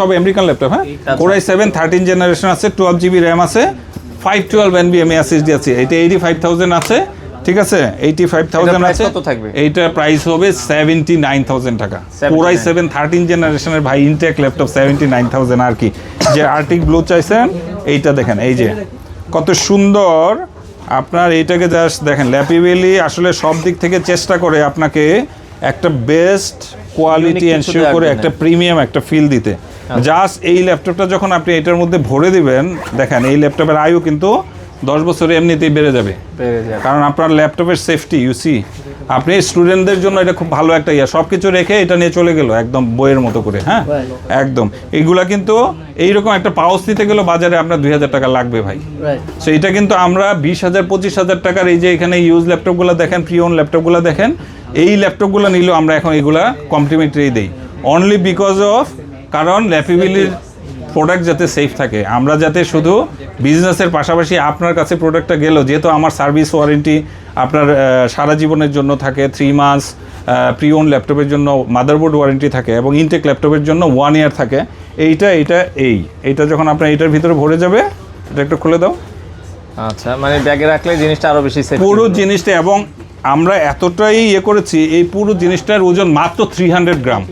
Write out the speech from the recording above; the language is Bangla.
সব আমেরিকান ল্যাপটপ, হ্যাঁ। Core i7 13 জেনারেশন আছে, 12 GB RAM আছে, 512 NVMe SSD আছে। এটা 85,000 আছে, ঠিক আছে, 85,000 আছে। কত থাকবে? এইটার প্রাইস হবে 79,000 টাকা। Core i7 13 জেনারেশনের ভাই ইনটেক ল্যাপটপ 79,000 আর কি। যে আর্টিক ব্লু চাইছেন এইটা দেখেন, এই যে কত সুন্দর। আপনার এইটাকে জাস্ট দেখেন, ল্যাপিবেলি আসলে সব দিক থেকে চেষ্টা করে আপনাকে একটা বেস্ট কোয়ালিটি এনশিওর করে একটা প্রিমিয়াম একটা ফিল দিতে। জাস্ট এই ল্যাপটপটা যখন আপনি এটার মধ্যে ভরে দিবেন, দেখেন এই ল্যাপটপের আয়ু কিন্তু 10 বছরে এমনিতেই বেড়ে যাবে, কারণ আপনার ল্যাপটপের সেফটি ইউসি। আপনি স্টুডেন্টদের জন্য এটা খুব ভালো একটা সব কিছু রেখে এটা নিয়ে চলে গেল একদম বইয়ের মতো করে, হ্যাঁ একদম। এইগুলা কিন্তু এইরকম একটা পাউচ দিতে গেলে বাজারে আপনার 2,000 টাকা লাগবে ভাই। সো এটা কিন্তু আমরা 20,000 25,000 টাকার এই যে এখানে ইউজ ল্যাপটপগুলো দেখেন, প্রি ওন ল্যাপটপগুলো দেখেন, এই ল্যাপটপগুলো নিলেও আমরা এখন এগুলা কমপ্লিমেন্টারি দিই অনলি বিকজ অফ, কারণ ল্যাপিবিলির প্রোডাক্ট যাতে সেফ থাকে, আমরা যাতে শুধু বিজনেসের পাশাপাশি আপনার কাছে প্রোডাক্টটা গেল, যেহেতু আমার সার্ভিস ওয়ারেন্টি আপনার সারা জীবনের জন্য থাকে 3 মান্থস, প্রি ওন ল্যাপটপের জন্য মাদারবোর্ড ওয়ারেন্টি থাকে এবং ইনটেক ল্যাপটপের জন্য 1 ইয়ার থাকে। এইটা যখন আপনার এইটার ভিতরে ভরে যাবে, এটা একটু খুলে দাও। আচ্ছা, মানে ব্যাগে রাখলে জিনিসটা আরো বেশি সেফ পুরো জিনিসটা, এবং আমরা এতটাই করেছি, এই পুরো জিনিসটার ওজন মাত্র 300 গ্রাম।